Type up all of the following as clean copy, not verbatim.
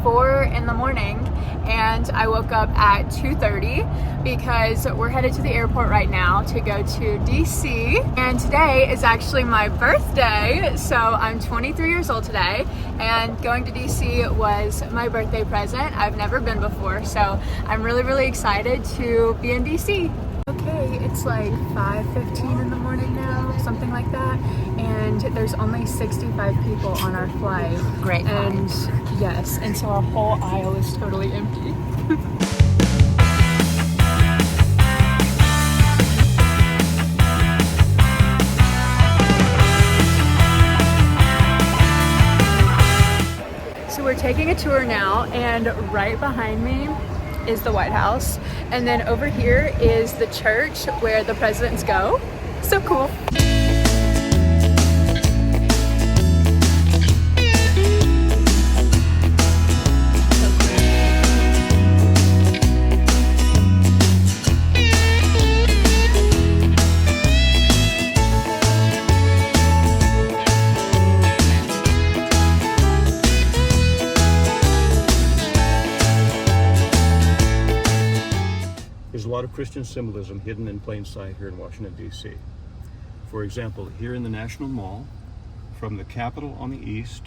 4 in the morning and I woke up at 2:30 because we're headed to the airport right now to go to DC. And today is actually my birthday, so I'm 23 years old today, and going to DC was my birthday present. I've never been before, so I'm really excited to be in DC. Okay, it's like 5:15 in the morning now, something like that, and there's only 65 people on our flight. Great. And yes, and so our whole aisle is totally empty. So we're taking a tour now, and right behind me is the White House, and then over here is the church where the presidents go. So cool. There's a lot of Christian symbolism hidden in plain sight here in Washington, D.C. For example, here in the National Mall, from the Capitol on the east,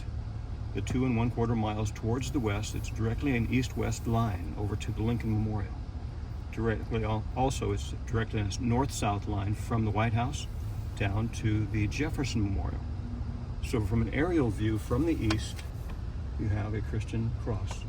the 2 1/4 miles towards the west, it's directly an east-west line over to the Lincoln Memorial. Also, it's directly a north-south line from the White House down to the Jefferson Memorial. So from an aerial view from the east, you have a Christian cross.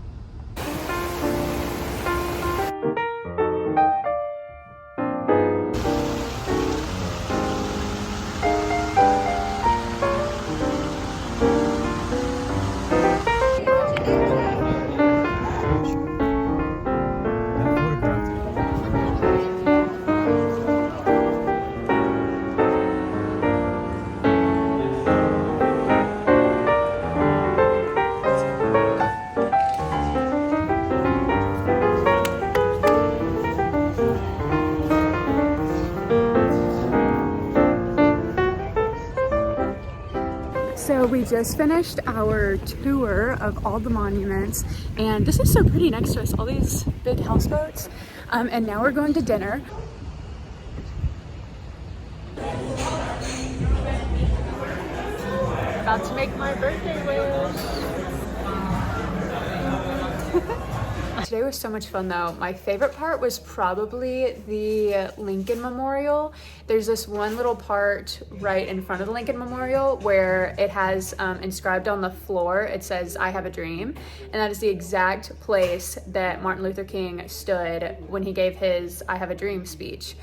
So we just finished our tour of all the monuments, and this is so pretty next to us, all these big houseboats. And now we're going to dinner. About to make my birthday wish. Today was so much fun though. My favorite part was probably the Lincoln Memorial. There's this one little part right in front of the Lincoln Memorial where it has inscribed on the floor, it says, "I have a dream." And that is the exact place that Martin Luther King stood when he gave his "I have a dream" speech.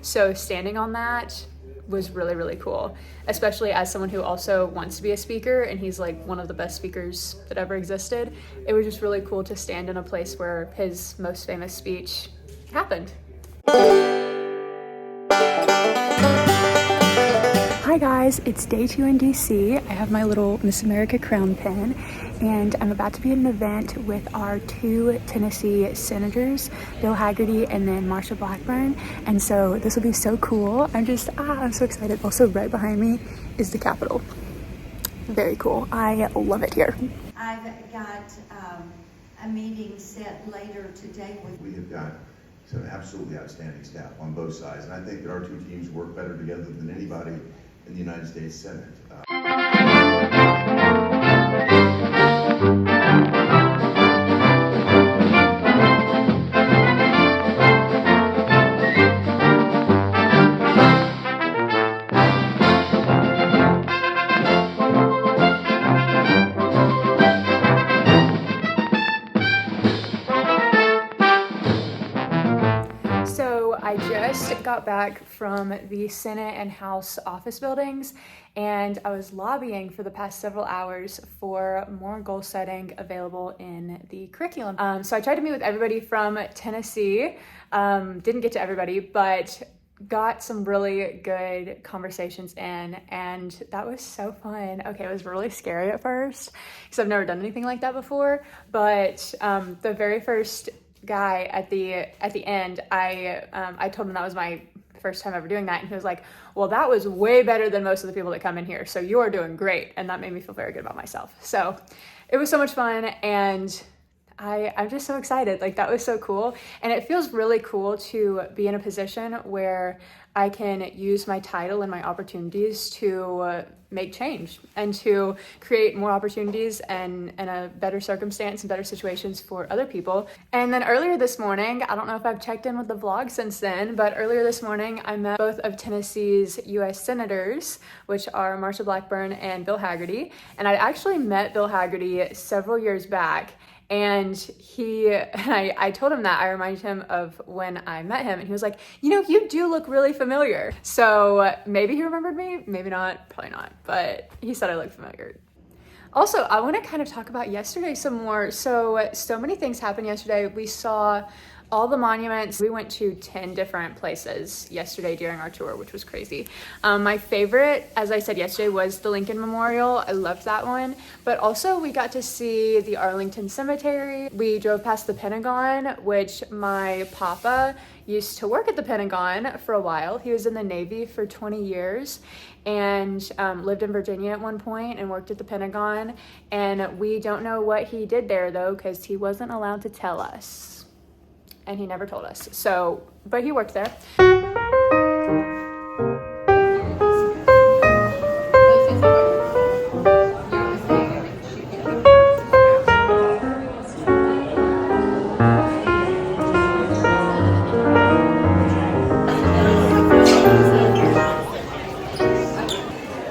So standing on that was really cool, especially as someone who also wants to be a speaker, and he's like one of the best speakers that ever existed. It was just really cool to stand in a place where his most famous speech happened. Hi guys, it's day 2 in DC. I have my little Miss America crown pin, and I'm about to be at an event with our 2 Tennessee senators, Bill Hagerty and then Marsha Blackburn, and so this will be so cool. I'm so excited. Also right behind me is the Capitol. Very cool. I love it here. I've got a meeting set later today with... We have got some absolutely outstanding staff on both sides, and I think that our 2 teams work better together than anybody in the United States Senate. I just got back from the Senate and House office buildings, and I was lobbying for the past several hours for more goal setting available in the curriculum. So I tried to meet with everybody from Tennessee. Didn't get to everybody, but got some really good conversations in, and that was so fun. Okay, it was really scary at first because I've never done anything like that before, but the very first guy at the end, I told him that was my first time ever doing that. And he was like, well, that was way better than most of the people that come in here. So you are doing great. And that made me feel very good about myself. So it was so much fun. And I'm just so excited. Like, that was so cool. And it feels really cool to be in a position where I can use my title and my opportunities to make change and to create more opportunities and a better circumstance and better situations for other people. And then earlier this morning, I don't know if I've checked in with the vlog since then, but earlier this morning, I met both of Tennessee's U.S. senators, which are Marsha Blackburn and Bill Hagerty. And I actually met Bill Hagerty several years back. And I told him that. I reminded him of when I met him, and he was like, you know, you do look really familiar. So maybe he remembered me, maybe not, probably not, but he said I looked familiar. Also, I want to kind of talk about yesterday some more. So many things happened yesterday. We saw all the monuments. We went to 10 different places yesterday during our tour, which was crazy. My favorite, as I said yesterday, was the Lincoln Memorial. I loved that one. But also we got to see the Arlington Cemetery. We drove past the Pentagon, which my papa used to work at the Pentagon for a while. He was in the Navy for 20 years and lived in Virginia at one point and worked at the Pentagon. And we don't know what he did there though, because he wasn't allowed to tell us. And he never told us. So, but he worked there.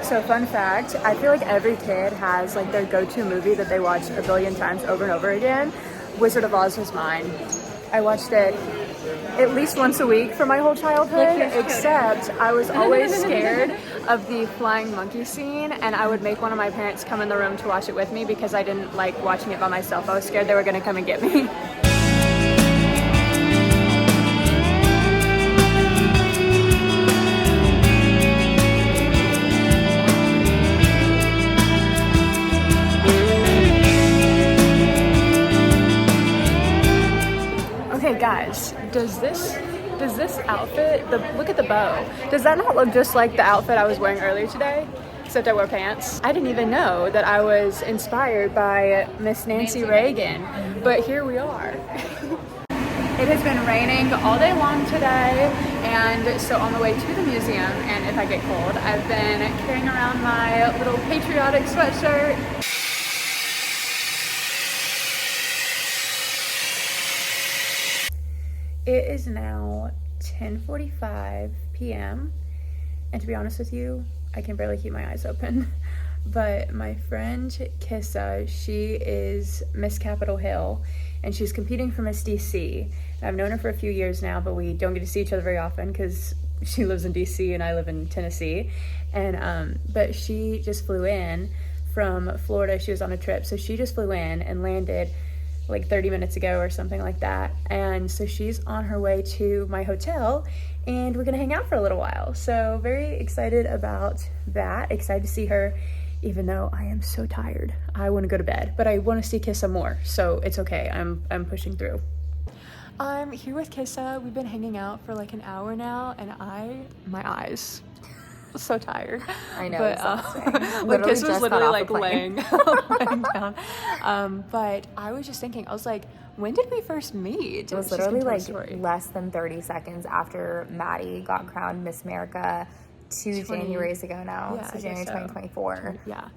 So fun fact, I feel like every kid has like their go-to movie that they watch a billion times over and over again. Wizard of Oz was mine. I watched it at least once a week for my whole childhood, except I was always scared of the flying monkey scene, and I would make one of my parents come in the room to watch it with me because I didn't like watching it by myself. I was scared they were gonna come and get me. Okay guys, does this outfit, look at the bow, does that not look just like the outfit I was wearing earlier today? Except I wore pants. I didn't even know that I was inspired by Miss Nancy Reagan, but here we are. It has been raining all day long today, and so on the way to the museum, and if I get cold, I've been carrying around my little patriotic sweatshirt. It is now 10:45 p.m. and to be honest with you, I can barely keep my eyes open. But my friend Kissa, she is Miss Capitol Hill and she's competing for Miss DC. And I've known her for a few years now, but we don't get to see each other very often because she lives in DC and I live in Tennessee. And but she just flew in from Florida. She was on a trip, so she just flew in and landed like 30 minutes ago or something like that. And so she's on her way to my hotel and we're gonna hang out for a little while. So very excited about that. Excited to see her, even though I am so tired. I wanna go to bed, but I wanna see Kissa more. So it's okay, I'm pushing through. I'm here with Kissa. We've been hanging out for like an hour now and my eyes. So tired. I know, but, exhausting. Like Kiss was literally like laying down. But I was just thinking, I was like, when did we first meet? It was literally like less than 30 seconds after Maddie got crowned Miss America 2 Januaries ago now. Yeah, so January 2024. Yeah.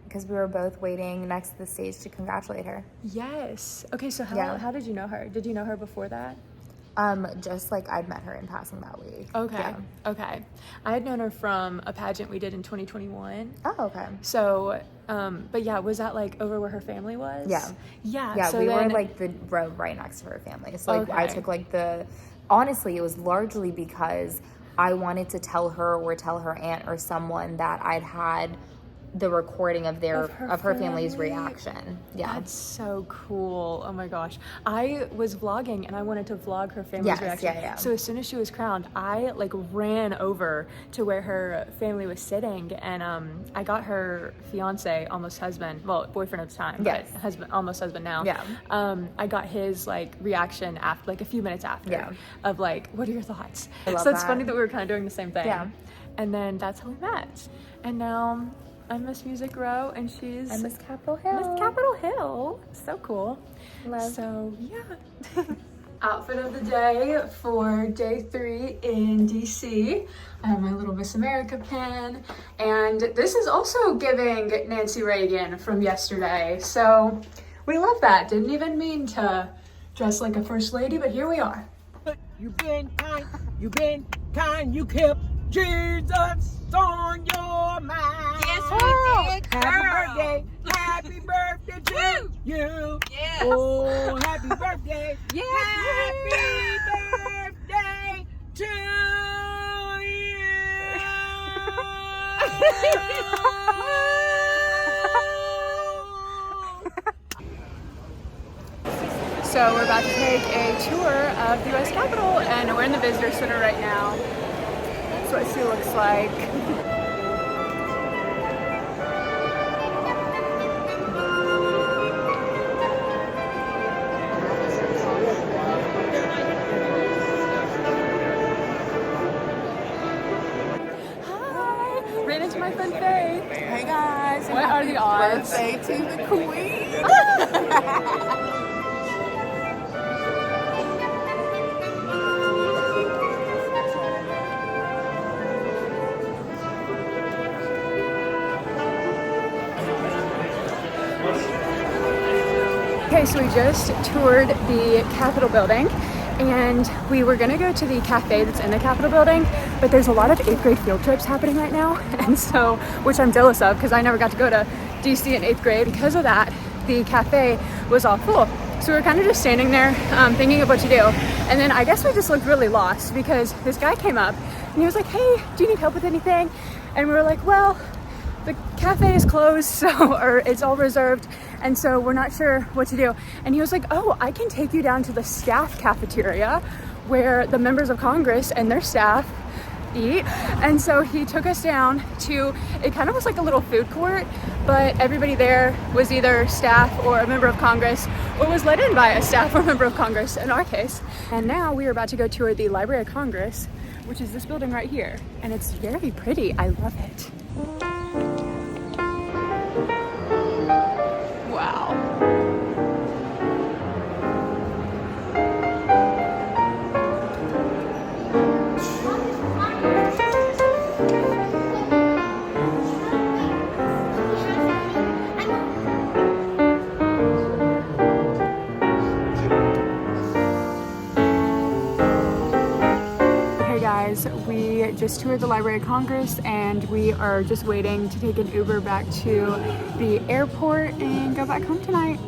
Because we were both waiting next to the stage to congratulate her. Yes. Okay, so how did you know her? Did you know her before that? Just like I'd met her in passing that week. Okay. Yeah. Okay. I had known her from a pageant we did in 2021. Oh, okay. So, but yeah, was that like over where her family was? Yeah. Yeah. Yeah, so we then, were like the row right next to her family. So like I Okay. took like honestly, it was largely because I wanted to tell her or tell her aunt or someone that I'd had the recording of her family's family. reaction. Yeah. That's so cool. Oh my gosh. I was vlogging and I wanted to vlog her family's reaction. Yeah. So as soon as she was crowned, I like ran over to where her family was sitting, and I got her fiance, almost husband, well, boyfriend at the time, yes, but husband, almost husband now. Yeah. I got his like reaction after, like a few minutes after, yeah, of like, what are your thoughts? I love so it's that. funny that we were kind of doing the same thing. Yeah. And then that's how we met. And now I'm Miss Music Row, and she's Miss Capitol Hill. Miss Capitol Hill. So cool. Love. So yeah. Outfit of the day for day 3 in DC. I have my little Miss America pin, and this is also giving Nancy Reagan from yesterday. So we love that. Didn't even mean to dress like a first lady, but here we are. You've been kind, you kept Jesus on your mind. Yes, we did, Happy birthday to you. Yes. Oh, happy birthday. Yes. Happy birthday to So we're about to take a tour of the U.S. Capitol, and we're in the visitor center right now. That's what she looks like. Hi! Ran into my friend Faye. Hey guys. What are the odds? Birthday to the queen. Okay, so we just toured the Capitol building, and we were gonna go to the cafe that's in the Capitol building, but there's a lot of 8th grade field trips happening right now, and so, which I'm jealous of because I never got to go to DC in 8th grade. Because of that, the cafe was all full. So we were kind of just standing there thinking of what to do. And then I guess we just looked really lost because this guy came up and he was like, hey, do you need help with anything? And we were like, well, the cafe is closed, so, or it's all reserved, and so we're not sure what to do. And he was like, oh, I can take you down to the staff cafeteria where the members of Congress and their staff eat. And so he took us down to, it kind of was like a little food court, but everybody there was either staff or a member of Congress, or was let in by a staff or member of Congress in our case. And now we are about to go tour the Library of Congress, which is this building right here. And it's very pretty. I love it. Wow. Hey guys, we just toured the Library of Congress, and we are just waiting to take an Uber back to the airport and go back home tonight.